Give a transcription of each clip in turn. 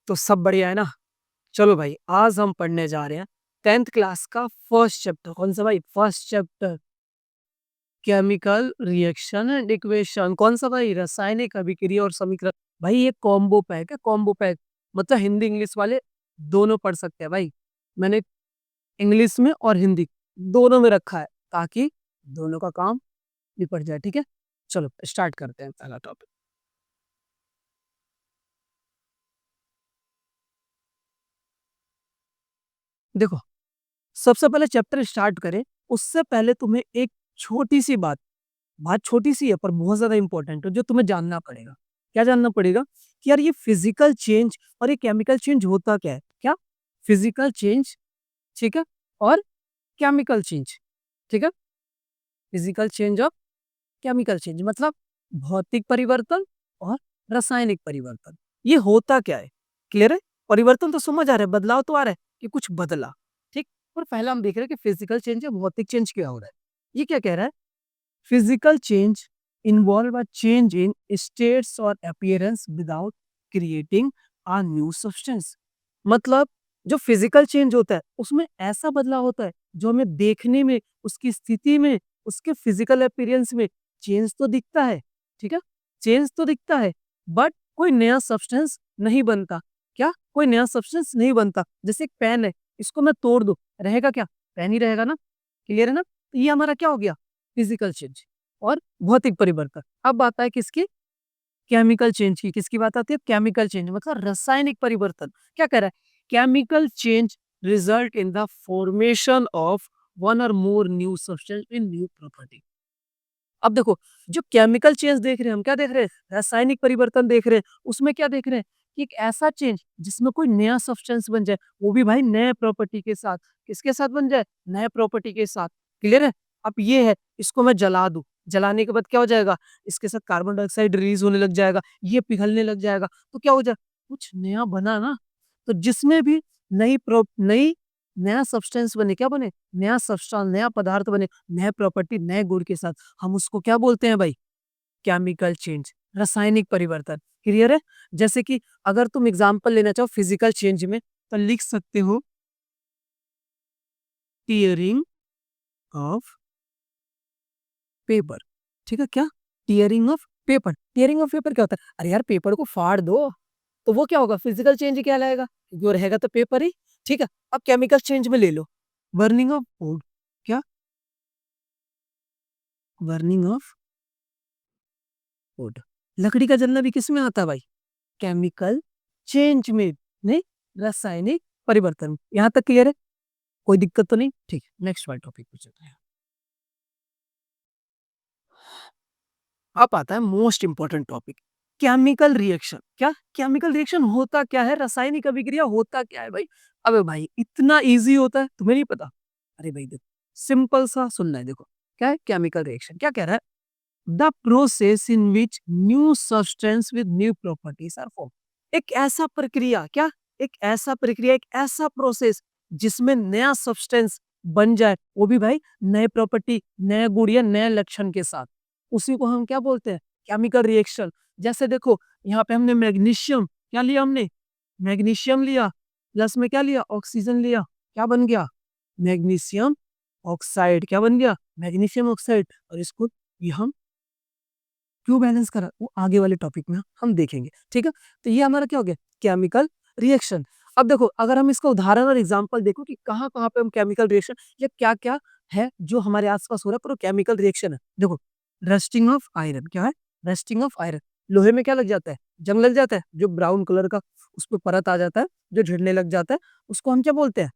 तो सब बढ़िया है ना? चलो भाई, आज हम पढ़ने जा रहे हैं 10th क्लास का फर्स्ट चैप्टर। कौन सा भाई? First chapter, chemical reaction and equation. कौन सा भाई? रासायनिक अभिक्रिया और समीकरण। भाई ये कॉम्बो पैक है, कॉम्बो पैक। मतलब हिंदी इंग्लिश वाले दोनों पढ़ सकते हैं भाई। मैंने इंग्लिश में और हिंदी दोनों में रखा है ताकि दोनों का काम निपट जाए। ठीक है, चलो स्टार्ट करते हैं पहला टॉपिक। देखो, सबसे पहले चैप्टर स्टार्ट करें उससे पहले तुम्हें एक छोटी सी बात छोटी सी है पर बहुत ज्यादा इंपॉर्टेंट है जो तुम्हें जानना पड़ेगा। क्या जानना पड़ेगा? कि यार ये फिजिकल चेंज और ये केमिकल चेंज होता क्या है? क्या? फिजिकल चेंज, ठीक है, और केमिकल चेंज, ठीक है। फिजिकल चेंज और केमिकल चेंज मतलब भौतिक परिवर्तन और रासायनिक परिवर्तन। ये होता क्या है? क्लियर है? परिवर्तन तो समझ आ रहा है, बदलाव तो आ रहा है कि कुछ बदला, ठीक। और पहला हम देख रहे हैं कि फिजिकल चेंज है, भौतिक चेंज क्या हो रहा है। ये क्या कह रहा है? Physical change involve a change in states or appearance without creating a new substance। मतलब जो फिजिकल चेंज होता है उसमें ऐसा बदलाव होता है जो हमें देखने में, उसकी स्थिति में, उसके फिजिकल अपीयरेंस में चेंज तो दिखता है, ठीक है, चेंज तो दिखता है, बट कोई नया सब्सटेंस नहीं बनता। क्या? कोई नया सब्सटेंस नहीं बनता। जैसे एक पेन है, इसको मैं तोड़ दूं, रहेगा क्या? पेन ही रहेगा ना। क्लियर है ना? तो ये हमारा क्या हो गया? फिजिकल चेंज और भौतिक परिवर्तन। अब बात है किसकी? केमिकल चेंज की। किसकी बात आती है? केमिकल चेंज मतलब रासायनिक परिवर्तन। क्या कह रहा है? Chemical change result in the formation of one or more new substance in new property. अब देखो, जो केमिकल चेंज देख रहे हैं हम, क्या देख रहे हैं? रासायनिक परिवर्तन देख रहे हैं। उसमें क्या देख रहे हैं? कि एक ऐसा चेंज जिसमें कोई नया सब्सटेंस बन जाए, वो भी भाई नए प्रॉपर्टी के साथ। किसके साथ बन जाए? नए प्रॉपर्टी के साथ। क्लियर है? अब ये है, इसको मैं जला दूं, जलाने के बाद क्या हो जाएगा? इसके साथ कार्बन डाइऑक्साइड रिलीज होने लग जाएगा, ये पिघलने लग जाएगा, तो क्या हो जाए? कुछ नया बना ना। तो जिसमें भी नई नया सब्सटेंस बने, क्या बने? नया सब्सटेंस, नया पदार्थ बने, नए प्रॉपर्टी, नए गुण के साथ, हम उसको क्या बोलते हैं भाई? केमिकल चेंज, रासायनिक परिवर्तन। क्लियर है? जैसे कि अगर तुम एग्जांपल लेना चाहो फिजिकल चेंज में, तो लिख सकते हो टीयरिंग ऑफ पेपर। ठीक है, क्या? Tearing of paper. Tearing of paper क्या होता है? अरे यार, पेपर को फाड़ दो तो वो क्या होगा? फिजिकल चेंज ही कहलाएगा, क्योंकि वो रहेगा तो पेपर ही। ठीक है, अब केमिकल चेंज में ले लो, बर्निंग ऑफ वुड। क्या? Burning of would. लकड़ी का जलना भी किस में आता है भाई? केमिकल चेंज में, नहीं, रासायनिक परिवर्तन। यहां तक क्लियर है? कोई दिक्कत तो नहीं? ठीक है, नेक्स्ट वाले टॉपिक पे चलते हैं। अब आता है most important topic, chemical reaction. क्या? केमिकल रिएक्शन होता क्या है? रासायनिक अभिक्रिया होता क्या है भाई? अबे भाई, इतना इजी होता है, तुम्हें नहीं पता? अरे भाई देखो, सिंपल सा सुनना है। देखो, क्या है केमिकल रिएक्शन? क्या कह रहा है? The process in which new substance with new properties are form. एक ऐसा प्रक्रिया, क्या? एक ऐसा प्रक्रिया, एक ऐसा प्रोसेस जिसमें नया सब्सटेंस बन जाए, वो भी भाई नए प्रॉपर्टी, नए गुण या नए लक्षण के साथ। उसी को हम क्या बोलते हैं? Chemical reaction. जैसे देखो, यहाँ पे हमने मैग्नीशियम क्या लिया? हमने मैग्नीशियम लिया, प्लस में क्या लिया? ऑक्सीजन लिया। क्या बन गया? Magnesium oxide. क्या बन गया? Magnesium oxide. और इसको ये हम क्यों बैलेंस करा, वो आगे वाले टॉपिक में हम देखेंगे। ठीक है, तो ये हमारा क्या हो गया? Chemical reaction. अब देखो, अगर हम इसका उदाहरण और एग्जांपल देखो कि कहाँ कहाँ पे हम केमिकल रिएक्शन या क्या क्या है जो हमारे आसपास हो रहा है, पर वो केमिकल रिएक्शन है। देखो, रस्टिंग ऑफ आयरन। क्या है? Rusting of iron. लोहे में क्या लग जाता है? जंग लग जाता है, जो ब्राउन कलर का उस पर परत आ जाता है, जो झड़ने लग जाता है, उसको हम क्या बोलते हैं?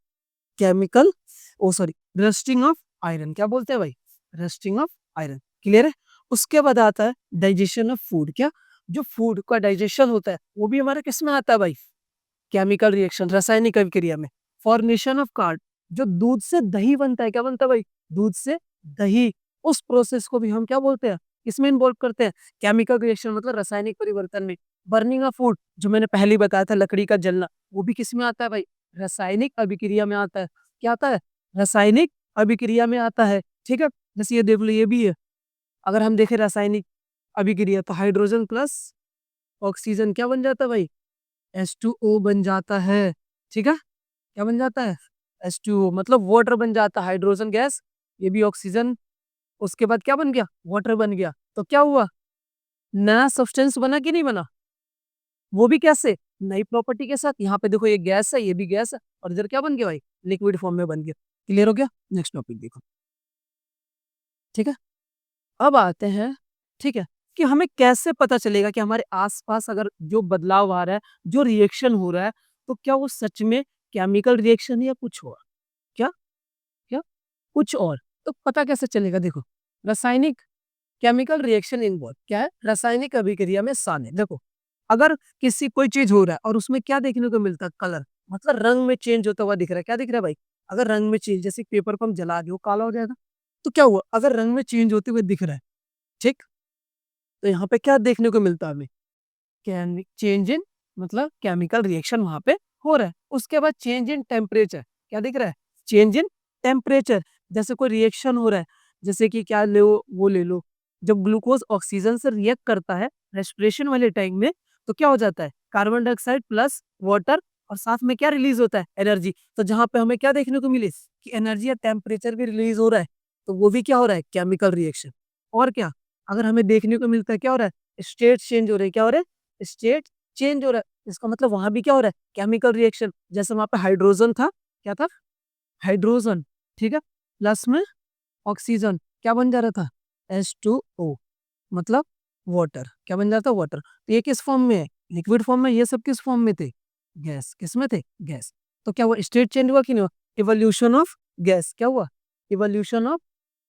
Chemical, oh sorry, rusting of iron. क्या बोलते हैं भाई? Rusting of iron. क्लियर है? उसके बाद आता है डाइजेशन ऑफ फूड। क्या? जो फूड का डाइजेशन होता है वो भी हमारे किस में आता है भाई? केमिकल रिएक्शन, रासायनिक अभिक्रिया में। फॉर्मेशन ऑफ कार्ड, जो दूध से दही बनता है। क्या बनता है भाई? दूध से दही। उस प्रोसेस को भी हम क्या बोलते हैं? किसमें इन्वॉल्व करते हैं? केमिकल रिएक्शन मतलब रासायनिक परिवर्तन में। बर्निंग ऑफ फूड, जो मैंने पहले ही बताया था, लकड़ी का जलना, वो भी किस में आता है भाई? रासायनिक अभिक्रिया में आता है। क्या आता है? रासायनिक अभिक्रिया में आता है। ठीक है, जैसे ये देख लो, ये भी है। अगर हम देखें रासायनिक अभिक्रिया, तो हाइड्रोजन प्लस ऑक्सीजन क्या बन जाता है भाई? H2O बन जाता है, ठीक है? क्या बन जाता है? H2O मतलब वाटर बन जाता है, हाइड्रोजन गैस, ये भी ऑक्सीजन, उसके बाद क्या बन गया? वाटर बन गया। तो क्या हुआ? नया सब्सटेंस बना कि नहीं बना? वो भी कैसे? नई प्रॉपर्टी के साथ। यहाँ पे देखो ये गैस है, ये भी गैस है और इधर क्या बन गया भाई? लिक्विड फॉर्म में बन गया। क्लियर हो गया? नेक्स्ट टॉपिक देखो, ठीक है? अब आते हैं, ठीक है, कि हमें कैसे पता चलेगा कि हमारे आस-पास अगर जो बदलाव आ रहा है, जो रिएक्शन हो रहा है, तो क्या वो सच में केमिकल रिएक्शन है या कुछ और? क्या? क्या? कुछ और। तो पता कैसे चलेगा? देखो, रासायनिक केमिकल रिएक्शन इन्वॉल्व क्या है? रासायनिक अभिक्रिया में शामिल। देखो, अगर किसी कोई चीज़ हो रहा है और उसमें क्या देखने को मिलता है? कलर, मतलब रंग में चेंज होता हुआ दिख रहा है। क्या दिख रहा है भाई? अगर रंग में चेंज, जैसे पेपर को हम जला दें, वो काला हो जाएगा। तो क्या हुआ? अगर रंग में चेंज होते हुए दिख रहा है, ठीक? तो यहाँ पे क्या देखने को मिलता है हमें? चेंज इन, मतलब केमिकल रिएक्शन वहाँ पे हो रहा है। उसके बाद चेंज इन टेम्परेचर, क्या दिख रहा है? चेंज इन टेम्परेचर, जैसे कोई रिएक्शन हो रहा है, जैसे कि क्या लो, वो ले लो, जब ग्लूकोज ऑक्सीजन से रिएक्ट करता है रेस्पिरेशन वाले टाइम में, तो क्या हो जाता है? कार्बन डाइऑक्साइड प्लस वाटर, और साथ में क्या रिलीज होता है? एनर्जी। तो जहाँ पे हमें क्या देखने को मिले कि एनर्जी या टेम्परेचर भी रिलीज हो रहा है, तो वो भी क्या हो रहा है? Chemical reaction. और क्या अगर हमें देखने को मिलता है, क्या हो रहा है? स्टेट चेंज हो रहे हैं। क्या हो रहा है? स्टेट चेंज हो रहा है। इसका मतलब वहाँ भी क्या हो रहा है? Chemical reaction. जैसे वहाँ पे हाइड्रोजन था, क्या था? हाइड्रोजन, ठीक है? प्लस में ऑक्सीजन, क्या बन जा रहा था? H2O, मतलब वाटर। क्या बन जाता? वाटर। तो ये किस फॉर्म में है? लिक्विड फॉर्म में। ये सब किस फॉर्म में थे? गैस। किस में थे? गैस। तो क्या हुआ? स्टेट चेंज हुआ कि नहीं हुआ? Evolution of gas. क्या हुआ? Evolution of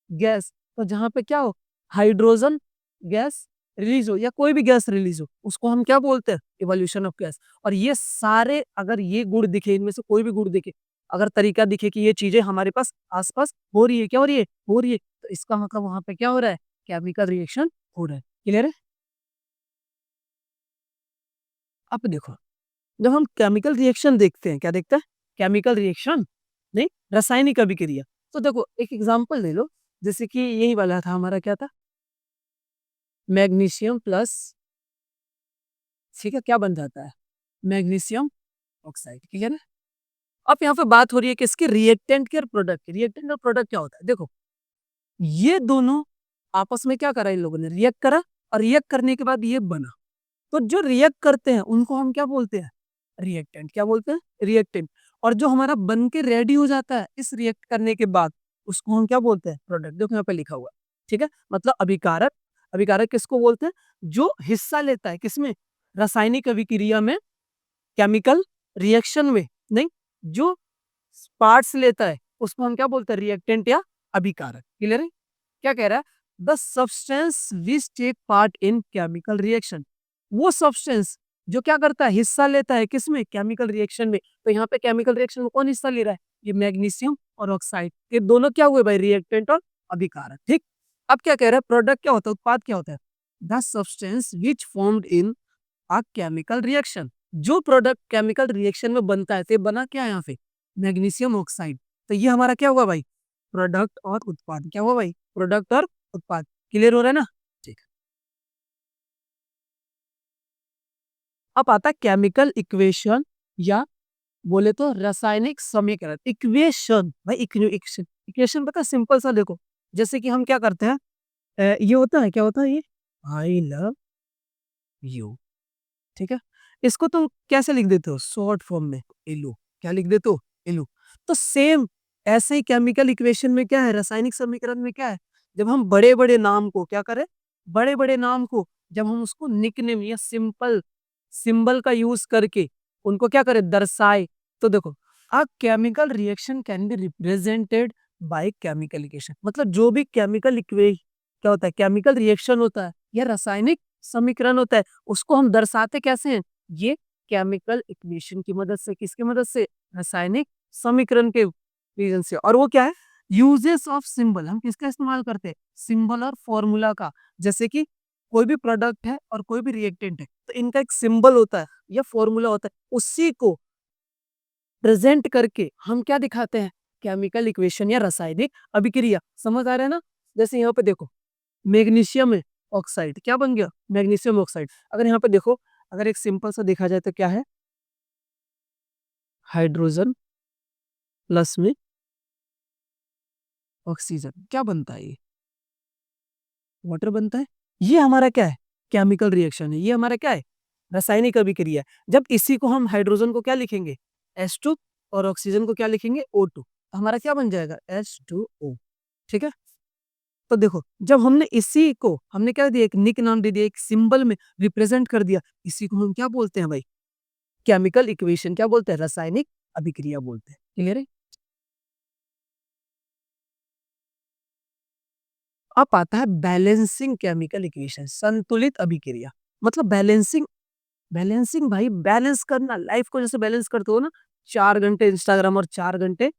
gas. तो जहाँ पे क्या हो? हाइड्रोजन गैस रिलीज हो या कोई भी गैस रिलीज हो, उसको हम क्या बोलते हैं? Evolution of gas. और ये सारे, अगर ये गुण दिखे, इनमें से कोई भी गुण दिखे, अगर तरीका दिखे कि ये चीजें हमारे पास आसपास हो रही है, क्या हो रही है? हो रही है, तो इसका मतलब वहां पे क्या हो रहा है? केमिकल रिएक्शन हो रहा है। क्लियर है? अब देखो, जब हम केमिकल रिएक्शन देखते हैं, क्या देखते हैं? केमिकल रिएक्शन नहीं, रासायनिक अभिक्रिया। तो देखो एक एग्जांपल ले लो, जैसे कि यही वाला था हमारा, क्या था? मैग्नीशियम प्लस, ठीक है, क्या बन जाता है? Magnesium oxide. ठीक है ना? अब यहाँ पे बात हो रही है किसके? रिएक्टेंट के और प्रोडक्ट की। रिएक्टेंट और प्रोडक्ट क्या होता है? देखो, ये दोनों आपस में क्या करा इन लोगों ने? रिएक्ट करा, और रिएक्ट करने के बाद ये बना। तो जो रिएक्ट करते हैं उनको हम क्या बोलते हैं? रिएक्टेंट। क्या बोलते हैं? रिएक्टेंट। और जो हमारा बन के रेडी हो जाता है इस रिएक्ट करने के बाद, उसको हम क्या बोलते हैं? प्रोडक्ट। देखो यहाँ पे लिखा हुआ है, ठीक है, मतलब अभिकारक। अभिकारक किसको बोलते हैं? जो हिस्सा लेता है किसमें? रासायनिक अभिक्रिया में, केमिकल रिएक्शन में नहीं, जो पार्ट्स लेता है उसको हम क्या बोलते हैं? रिएक्टेंट या अभिकारक। क्लियर है? क्या कह रहा है? The substance which take part in chemical reaction, वो सब्सटेंस जो क्या करता है? हिस्सा लेता है किसमें? केमिकल रिएक्शन में। तो यहाँ पे केमिकल रिएक्शन में कौन हिस्सा ले रहा है? ये मैग्नीशियम और ऑक्साइड, ये दोनों क्या हुए भाई? रिएक्टेंट और अभिकारक। ठीक। अब क्या कह रहा है? प्रोडक्ट क्या होता है? उत्पाद क्या होता है? The substance which formed in a chemical reaction, जो प्रोडक्ट केमिकल रिएक्शन में बनता है, तो ये बना क्या है यहाँ पे? Magnesium oxide. तो ये हमारा क्या हुआ भाई? प्रोडक्ट और उत्पाद। क्या हुआ भाई? प्रोडक्ट और उत्पाद। क्लियर हो रहा है ना? ठीक। अब आता है केमिकल इक्वेशन, या बोले तो रासायनिक समीकरण। इक्वेशन भाई, इक्वेशन, इक्वेशन पता सिंपल सा। देखो, जैसे कि हम क्या करते हैं, ये होता है, क्या होता है? ये आई लव यू, ठीक है, इसको तुम कैसे लिख देते हो? शॉर्ट फॉर्म में एलओ। क्या लिख देते हो? एलओ। तो सेम ऐसे ही केमिकल इक्वेशन में क्या है? रासायनिक समीकरण में क्या है? जब हम बड़े बड़े नाम को क्या करें? बड़े बड़े नाम को जब हम उसको निकनेम या सिंपल सिंबल का यूज करके उनको क्या करें? दर्शाए। तो देखो, a chemical reaction can be represented by chemical equation, मतलब जो भी केमिकल इक्वे क्या होता है? केमिकल रिएक्शन होता है या रासायनिक समीकरण होता है, उसको हम दर्शाते कैसे हैं? ये केमिकल इक्वेशन की मदद से। किसकी मदद से? रासायनिक समीकरण के रीजन से। और वो क्या है? यूजेस ऑफ सिंबल, हम किसका इस्तेमाल करते हैं? सिंबल और फॉर्मूला का। जैसे कि कोई भी प्रोडक्ट है और कोई भी रिएक्टेंट है, तो इनका एक सिंबल होता है या फॉर्मूला होता है, उसी को प्रेजेंट करके हम क्या दिखाते हैं? केमिकल इक्वेशन या रासायनिक अभिक्रिया। समझ आ रहा है ना? जैसे यहाँ पे देखो, मैग्नीशियम है ऑक्साइड, क्या बन गया? Magnesium oxide. अगर यहाँ पे देखो, अगर एक सिंपल सा देखा जाए तो क्या है? हाइड्रोजन प्लस में ऑक्सीजन क्या बनता है? ये वाटर बनता है। ये हमारा क्या है? केमिकल रिएक्शन है। ये हमारा क्या है? रासायनिक अभिक्रिया है। जब इसी को हम हाइड्रोजन को क्या लिखेंगे? H2 और ऑक्सीजन को क्या लिखेंगे? O2। हमारा क्या बन जाएगा? H2O। ठीक है। तो देखो, जब हमने इसी को हमने क्या दिया? एक निक नाम दे दिया, एक सिंबल में रिप्रेजेंट कर दिया। इसी को हम क्या बोलते हैं भाई? केमिकल इक्वेशन क्या बोलते हैं? रासायनिक अभिक्रिया बोलते हैं। क्लियर है? अब आता है बैलेंसिंग केमिकल इक्वेशन, संतुलित अभिक्रिया। मतलब बैलेंसिंग, बैलेंसिंग भाई बैलेंस करना, लाइफ को जैसे बैलेंस करते हो ना, 4 घंटे इंस्टाग्राम और 4 घंटे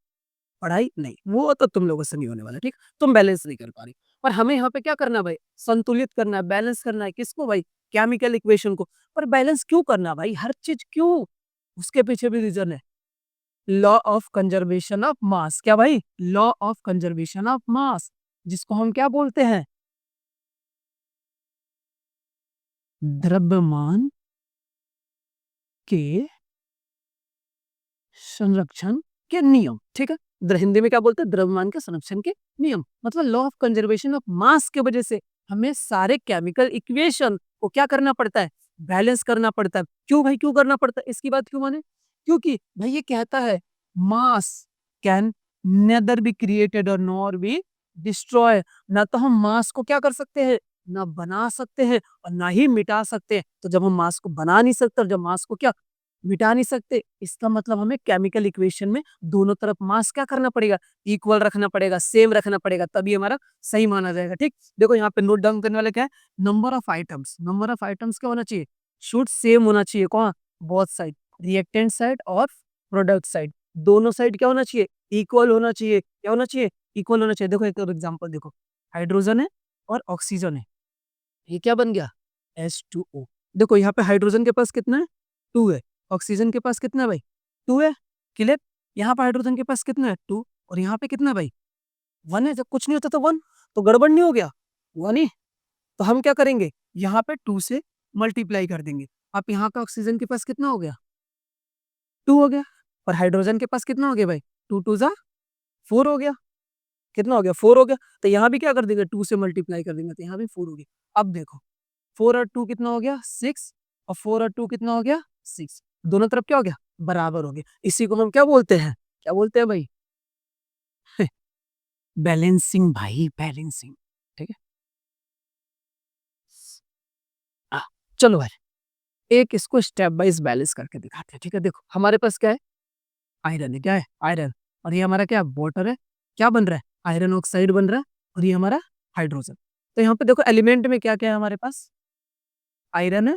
पढ़ाई नहीं, वो तो तुम लोगों से नहीं होने वाला। ठीक, तुम बैलेंस नहीं कर पा रही। पर हमें यहाँ पे क्या करना है भाई? संतुलित करना है, बैलेंस करना है। किसको भाई? केमिकल इक्वेशन को। पर बैलेंस क्यों करना भाई? हर चीज क्यों? उसके पीछे भी रीजन है। Law of conservation of mass. क्या भाई? Law of conservation of mass, जिसको हम क्या बोलते हैं? द्रव्यमान के संरक्षण के नियम। ठीक है, हिंदी में क्या बोलते हैं? द्रव्यमान के संरक्षण के नियम। मतलब law of conservation of mass के वजह से हमें सारे केमिकल इक्वेशन को क्या करना पड़ता है? बैलेंस करना पड़ता है। क्यों भाई? क्यों करना पड़ता है? इसकी बात क्यों माने? क्योंकि भाई ये कहता है मास कैन नेदर बी क्रिएटेड और नॉर बी डिस्ट्रॉय। ना तो हम मास को क्या कर सकते हैं? ना बना सकते हैं और ना ही मिटा सकते हैं। तो जब हम मास को बना नहीं सकते और जब मास को क्या मिटा नहीं सकते, इसका मतलब हमें केमिकल इक्वेशन में दोनों तरफ मास क्या करना पड़ेगा? इक्वल रखना पड़ेगा, सेम रखना पड़ेगा, तभी हमारा सही माना जाएगा। ठीक, देखो यहाँ पे नोट डाउन करने वाले क्या है? Number of items. Number of items क्या होना चाहिए? शुड सेम होना चाहिए। कौन? बोथ साइड, रिएक्टेंट साइड और प्रोडक्ट साइड, दोनों साइड क्या होना चाहिए? इक्वल होना चाहिए। क्या होना चाहिए? इक्वल होना चाहिए। देखो एक और एग्जाम्पल देखो, हाइड्रोजन है और ऑक्सीजन है, ये क्या बन गया? H2O। देखो यहाँ पे हाइड्रोजन के पास कितना है? 2 है। ऑक्सीजन के पास कितना है भाई? 2 है। क्लियर? यहाँ पे हाइड्रोजन के पास कितना है? 2। और यहाँ पे कितना है भाई? 1 है। जब कुछ नहीं होता तो 1, तो गड़बड़ नहीं हो गया? 1 ही। तो हम क्या करेंगे? यहाँ पे 2 से मल्टीप्लाई कर देंगे। अब यहाँ का ऑक्सीजन के पास कितना हो गया? 2 हो गया। और हाइड्रोजन के पास कितना हो गया भाई? 2 2 जा 4 हो गया। कितना हो गया? 4 हो गया। तो यहाँ भी क्या कर देंगे? 2 से मल्टीप्लाई कर देंगे, तो यहाँ भी 4 हो गया। अब देखो, 4 और 2 कितना हो गया? 6। और 4 और 2 कितना हो गया? 6। दोनों तरफ क्या हो गया? बराबर हो गया। इसी को हम क्या बोलते हैं? क्या बोलते हैं भाई? बैलेंसिंग भाई, बैलेंसिंग। ठीक है। आ, चलो भाई, एक इसको स्टेप वाइज बैलेंस करके दिखाते हैं। ठीक है, देखो हमारे पास क्या है? आयरन है। क्या है? आयरन। और ये हमारा क्या? वाटर है। क्या बन रहा है? आयरन ऑक्साइड बन रहा है। और ये हमारा हाइड्रोजन। तो यहाँ पे देखो एलिमेंट में क्या क्या है हमारे पास? आयरन है,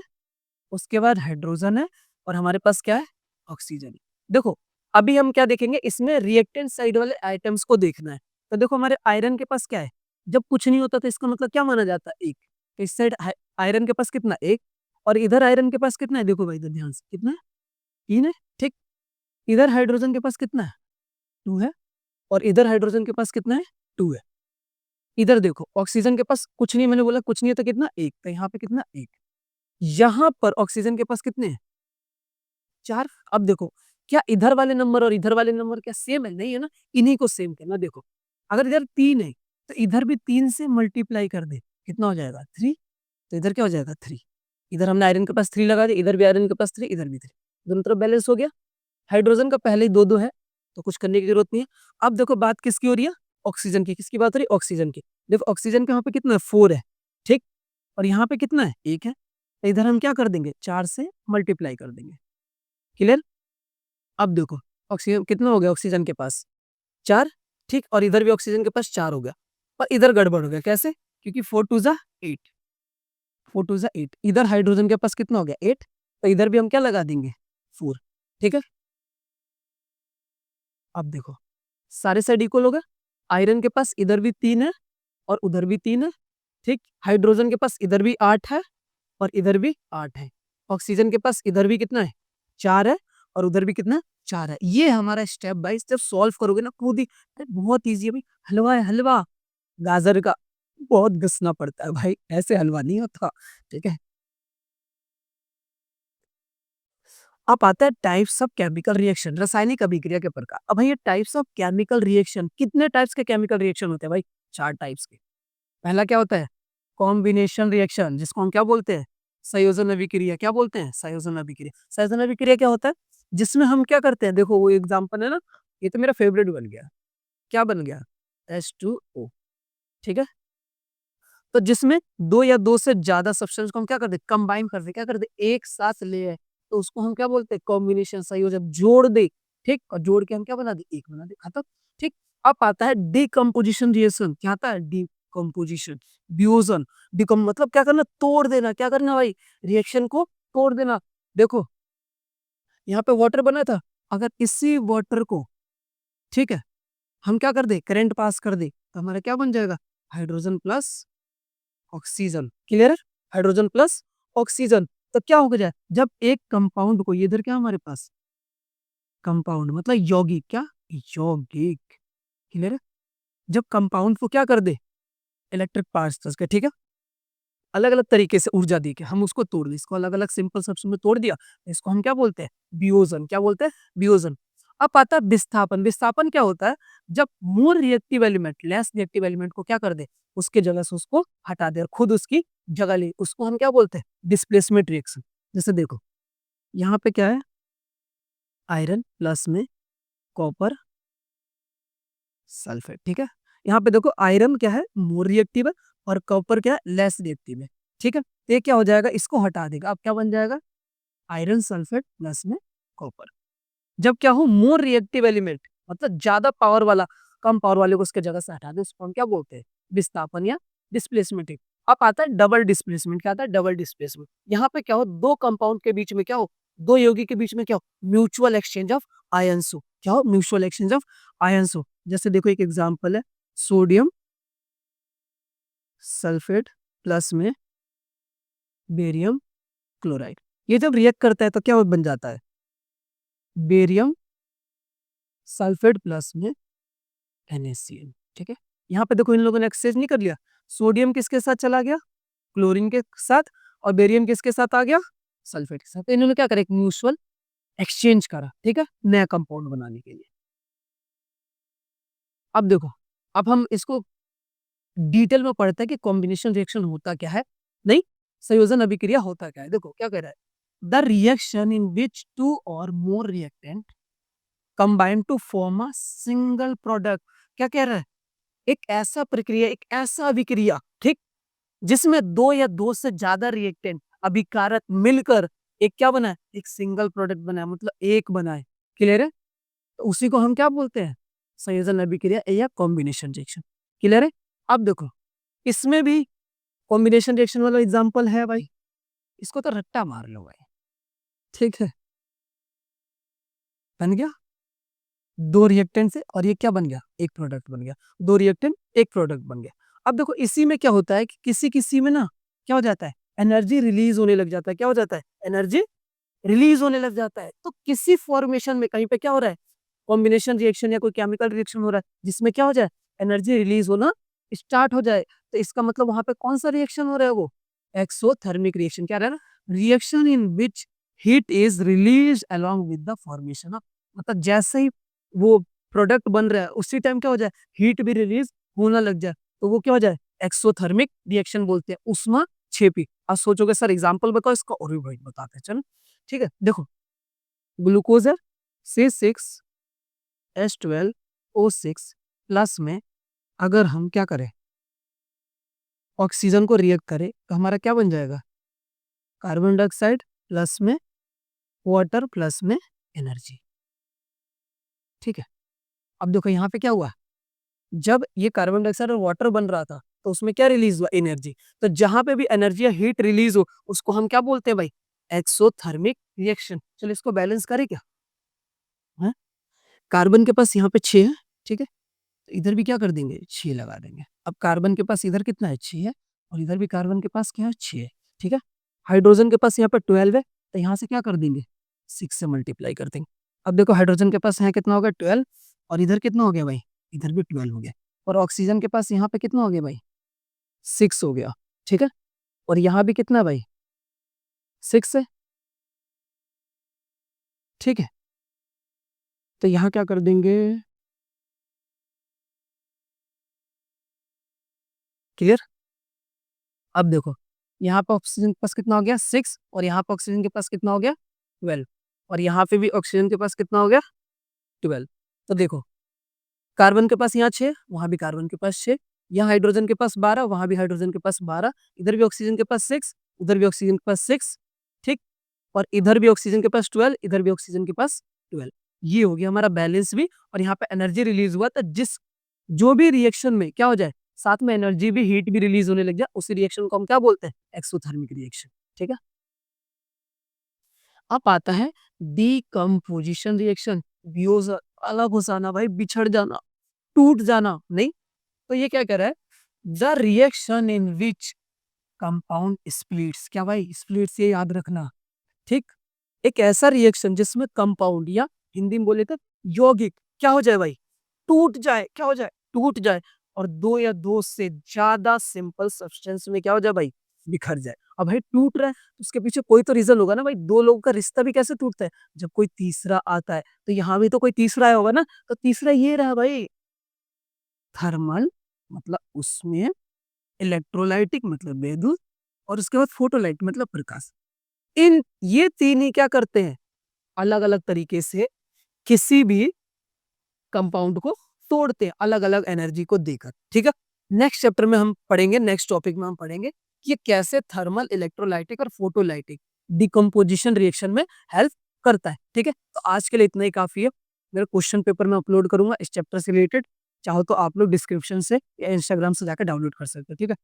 उसके बाद हाइड्रोजन है, और हमारे पास क्या है? ऑक्सीजन है। देखो, अभी हम क्या देखेंगे? इसमें रिएक्टेंट साइड वाले आइटम्स को देखना है। तो देखो हमारे आयरन के पास क्या है? जब कुछ नहीं होता तो इसका मतलब क्या माना जाता है? एक। तो इस साइड आयरन के पास कितना? एक। और इधर आयरन के पास कितना है? देखो भाई इधर ध्यान से, कितना है? 3 है। ठीक, इधर हाइड्रोजन के पास कितना है? 2 है। और इधर हाइड्रोजन के पास कितना है? 2 है। इधर देखो ऑक्सीजन के पास कुछ नहीं, मैंने बोला कुछ नहीं है तो कितना? एक। तो यहाँ पे कितना? एक। यहाँ पर ऑक्सीजन के पास कितने हैं? 4। अब देखो, क्या इधर वाले नंबर और इधर वाले नंबर क्या सेम है? नहीं है ना, इन्हीं को सेम करना। देखो, अगर इधर 3 है तो इधर भी 3 से मल्टीप्लाई कर दे, कितना हो जाएगा? 3। तो इधर क्या हो जाएगा? 3। इधर हमने आयरन के पास 3 लगा दिया, इधर भी आयरन के पास 3, इधर भी 3, दोनों तरफ बैलेंस हो गया। हाइड्रोजन का पहले ही 2 2 है, तो कुछ करने की जरूरत नहीं है। अब देखो बात किसकी हो रही है? ऑक्सीजन की। किसकी बात हो रही है? ऑक्सीजन की। देखो ऑक्सीजन के यहाँ पे कितना है? 4 है। ठीक, और यहाँ पे कितना है? 1 है। तो इधर हम क्या कर देंगे? 4 से मल्टीप्लाई कर देंगे। क्लियर? अब देखो, ऑक्सीजन कितना हो गया? ऑक्सीजन के पास 4। ठीक, और इधर भी ऑक्सीजन के पास 4 हो गया। पर इधर गड़बड़ हो गया। कैसे? क्योंकि 4 2 जा 8, 4 2 जा 8। इधर हाइड्रोजन के पास कितना हो गया? 8। तो इधर भी हम क्या लगा देंगे? 4। ठीक है। अब देखो, सारे साइड इक्वल हो गए। आयरन के पास इधर भी 3 है और उधर भी 3 है। ठीक, हाइड्रोजन के पास इधर भी 8 है और इधर भी 8 है। ऑक्सीजन के पास इधर भी कितना है? 4 है और उधर भी कितना? 4 है। ये हमारा स्टेप बाय स्टेप सॉल्व करोगे ना, खुद ही अरे बहुत ईजी है भाई। हलवा है, हलवा गाजर का, बहुत घिसना पड़ता है भाई, ऐसे हलवा नहीं होता। ठीक है। अब आता है टाइप्स ऑफ केमिकल रिएक्शन, रासायनिक अभिक्रिया के प्रकार। अब भाई ये टाइप्स ऑफ केमिकल रिएक्शन, कितने टाइप्स के केमिकल रिएक्शन होते हैं भाई? 4 टाइप्स के। पहला क्या होता है? कॉम्बिनेशन रिएक्शन, जिसको हम क्या बोलते हैं? संयोजन अभिक्रिया। क्या बोलते हैं? संयोजन अभिक्रिया। संयोजन अभिक्रिया क्या होता है? जिसमें हम क्या करते हैं? देखो वो एग्जांपल है ना, ये तो मेरा फेवरेट बन गया। क्या बन गया? H2O, ठीक है? तो जिसमें 2 या 2 से ज़्यादा सब्सटेंस को हम क्या करते हैं? कंबाइन कर दें, क्या कर दें? एक साथ ले आए, तो उसको हम क्या बोलते हैं? कॉम्बिनेशन, संयोजन, जोड़ दे, ठीक? और जोड़ के हम क्या बना दें? एक बना दें, खत्म, ठीक? अब आता है डिकम्पोजिशन रिएक्शन। क्या आता है? डिकम्पोजिशन, वियोजन। डिकम मतलब क्या करना? तोड़ देना। क्या करना भाई? रिएक्शन को तोड़ देना। देखो, यहाँ पे वाटर बना था, अगर इसी वाटर को, ठीक है, हम क्या कर दें? करंट पास कर दें, तो हमारा क्या बन जाएगा? Hydrogen plus oxygen. क्लियर है? Hydrogen plus oxygen. तो क्या हो जाए? जब एक कंपाउंड को, ये इधर क्या हमारे पास? कंपाउंड मतलब यौगिक। क्या? यौगिक। क्लियर है? जब कंपाउंड को क्या कर दे? इलेक्ट्रिक पार्टिकल्स के, ठीक है, अलग अलग तरीके से ऊर्जा दी के हम उसको तोड़ दें, इसको अलग अलग सिंपल शब्द में तोड़ दिया, इसको हम क्या बोलते हैं? वियोजन। क्या बोलते हैं? वियोजन। अब आता है विस्थापन। विस्थापन क्या होता है? जब more reactive element less reactive element को क्या कर दे? उसके जगह से उसको हटा दे और खुद उसकी जगह ले, उसको हम क्या बोलते हैं? Displacement reaction. जैसे देखो, यहाँ पे क्या है? आयरन प्लस में कॉपर सल्फेट, ठीक है। यहाँ पे देखो आयरन क्या है? मोर रिएक्टिव है, और कॉपर क्या है? लेस रिएक्टिव है, ठीक है। तो ये क्या हो जाएगा? इसको हटा देगा, अब क्या बन जाएगा? आयरन सल्फेट प्लस में कॉपर। जब क्या हो? मोर रिएक्टिव एलिमेंट मतलब ज्यादा पावर वाला कम पावर वाले को उसके जगह से हटा दे, उसको हम क्या बोलते हैं? विस्थापन या डिस्प्लेसमेंट। अब आता है डबल डिस्प्लेसमेंट। क्या आता है? Double displacement. यहाँ पे क्या हो? दो कंपाउंड के बीच में क्या हो? दो यौगिक के बीच में क्या हो? म्यूचुअल एक्सचेंज ऑफ आयंस हो। क्या हो? म्यूचुअल एक्सचेंज ऑफ आयंस हो। जैसे देखो एक एग्जांपल है, सोडियम सल्फेट प्लस में बेरियम क्लोराइड। ये जब रिएक्ट करता है तो क्या बन जाता है? बेरियम सल्फेट प्लस में NaCl, ठीक है। यहाँ पे देखो इन लोगों ने एक्सचेंज नहीं कर लिया, सोडियम किसके साथ चला गया? क्लोरीन के साथ, और बेरियम किसके साथ आ गया? सल्फेट के साथ। तो इन्होंने क्या करा? एक म्यूचुअल एक्सचेंज करा, ठीक है, नया कंपाउंड बनाने के लिए। अब देखो, अब हम इसको डिटेल में पढ़ते हैं कि कॉम्बिनेशन रिएक्शन होता क्या है, नहीं, संयोजन अभिक्रिया होता क्या है। देखो क्या कह रहा है? The reaction in which two or more reactant combine to form a single product. क्या कह रहा है? एक ऐसा प्रक्रिया, एक ऐसा अभिक्रिया, ठीक, जिसमें दो या दो से ज्यादा रिएक्टेंट अभिकारक मिलकर एक क्या बनाए? एक सिंगल प्रोडक्ट बनाए, मतलब एक बनाए। क्लियर है? तो उसी को हम क्या बोलते हैं? संयोजन अभिक्रिया या कॉम्बिनेशन रिएक्शन। क्लियर है? अब देखो, इसमें भी कॉम्बिनेशन रिएक्शन वाला एग्जांपल है भाई, इसको तो रट्टा मार लो भाई, ठीक है, बन गया दो रिएक्टेंट से, और ये क्या बन गया? एक प्रोडक्ट बन गया। दो रिएक्टेंट एक प्रोडक्ट बन गया। अब देखो इसी में क्या होता है कि किसी किसी में ना क्या हो जाता है? एनर्जी रिलीज होने लग जाता है। क्या हो जाता है? एनर्जी रिलीज होने लग जाता है। तो किसी फॉर्मेशन में कहीं पे क्या हो रहा है? कॉम्बिनेशन रिएक्शन या कोई केमिकल रिएक्शन हो रहा है, जिसमें क्या हो जाए? एनर्जी रिलीज होना स्टार्ट हो जाए, तो इसका मतलब वहां पे कौन सा रिएक्शन हो रहा है? वो एक्सोथर्मिक रिएक्शन। क्या रहा है ना? Reaction in which heat is release along with the formation of, मतलब जैसे ही वो प्रोडक्ट बन रहा है उसी टाइम क्या हो जाए? हीट भी रिलीज होना लग जाए, तो वो क्या हो जाए? एक्सोथर्मिक रिएक्शन बोलते हैं, उष्मा क्षेपी। अब सोचोगे सर एग्जांपल बताओ इसका, और भी भाई बताते हैं, चलो ठीक है। देखो ग्लूकोज है C6H12O6 प्लस में, अगर हम क्या करें? ऑक्सीजन को रिएक्ट करें, तो हमारा क्या बन जाएगा? कार्बन डाइऑक्साइड प्लस में वाटर प्लस में एनर्जी, ठीक है। अब देखो यहाँ पे क्या हुआ? जब ये कार्बन डाइऑक्साइड और वाटर बन रहा था, तो उसमें क्या रिलीज हुआ? एनर्जी। तो जहां पे भी एनर्जी या हीट रिलीज हो, उसको हम क्या बोलते हैं भाई? Exothermic reaction. चलो इसको बैलेंस करें क्या? हाँ? कार्बन के पास यहाँ पे 6 है, ठीक है, तो इधर भी क्या कर देंगे? 6 लगा देंगे। अब कार्बन के पास इधर कितना है? 6 है, और इधर भी कार्बन के पास क्या है? 6 है, ठीक है। हाइड्रोजन के पास यहाँ पे 12 है, तो यहाँ से क्या कर देंगे? 6 से मल्टीप्लाई कर देंगे। अब देखो हाइड्रोजन के पास यहाँ कितना हो गया? 12, और इधर कितना हो गया भाई? इधर भी 12 हो गया। और ऑक्सीजन के पास यहाँ पे कितना हो गया भाई? 6 हो गया, ठीक है। और यहाँ भी कितना भाई? 6 है। ठीक है, तो यहाँ क्या कर देंगे, क्लियर। अब देखो, यहाँ पे ऑक्सीजन के पास कितना हो गया 6, और यहाँ पे ऑक्सीजन के पास कितना हो गया 12, और यहाँ पे भी ऑक्सीजन के पास कितना हो गया 12। तो देखो, कार्बन के पास यहाँ 6, वहां भी कार्बन के पास 6, यहाँ हाइड्रोजन के पास 12, वहां भी हाइड्रोजन के पास 12, इधर भी ऑक्सीजन के पास 6, उधर भी ऑक्सीजन के पास 6, ठीक। और इधर भी ऑक्सीजन के पास 12, इधर भी ऑक्सीजन के पास 12। ये हो गया हमारा बैलेंस भी, और यहाँ पे एनर्जी रिलीज हुआ, तो जिस जो भी रिएक्शन में क्या हो जाए, साथ में एनर्जी भी, हीट भी रिलीज होने लग जाए, उसी रिएक्शन को हम क्या बोलते हैं, एक्सोथर्मिक रिएक्शन। ठीक है, अब आता है डीकम्पोजिशन रिएक्शन। बियोज, अलग हो जाना भाई, बिछड़ जाना, टूट जाना नहीं। तो ये क्या कह रहा है, the reaction in which compound splits, क्या भाई स्प्लिट्स, ये याद रखना, ठीक। एक ऐसा रिएक्शन जिसमें कंपाउंड, या हिंदी में बोले तो यौगिक, क्या हो जाए भाई, टूट जाए, क्या हो जाए, टूट जाए, और दो या दो से ज्यादा सिंपल सब्सटेंस में क्या हो जाए भाई, बिखर जाए। अब भाई टूट रहा है तो उसके पीछे कोई तो रीजन होगा ना भाई, दो लोगों का रिश्ता भी कैसे टूटता है, जब कोई तीसरा आता है, तो यहाँ भी तो कोई तीसरा आया होगा ना, तो तीसरा ये रहा भाई, थर्मल, मतलब उसमें इलेक्ट्रोलाइटिक मतलब विद्युत, और उसके बाद फोटोलाइट मतलब प्रकाश। इन ये तीन ही क्या करते हैं, अलग अलग तरीके से किसी भी कंपाउंड को तोड़ते हैं, अलग अलग एनर्जी को देकर। ठीक है, नेक्स्ट चैप्टर में हम पढ़ेंगे, नेक्स्ट टॉपिक में हम पढ़ेंगे कि ये कैसे थर्मल, इलेक्ट्रोलाइटिक और फोटोलाइटिक डिकम्पोजिशन रिएक्शन में हेल्प करता है। ठीक है, तो आज के लिए इतना ही काफी है। मेरा क्वेश्चन पेपर में अपलोड करूंगा इस चैप्टर से रिलेटेड, चाहो तो आप लोग डिस्क्रिप्शन से या इंस्टाग्राम से जाकर डाउनलोड कर सकते हो। ठीक है।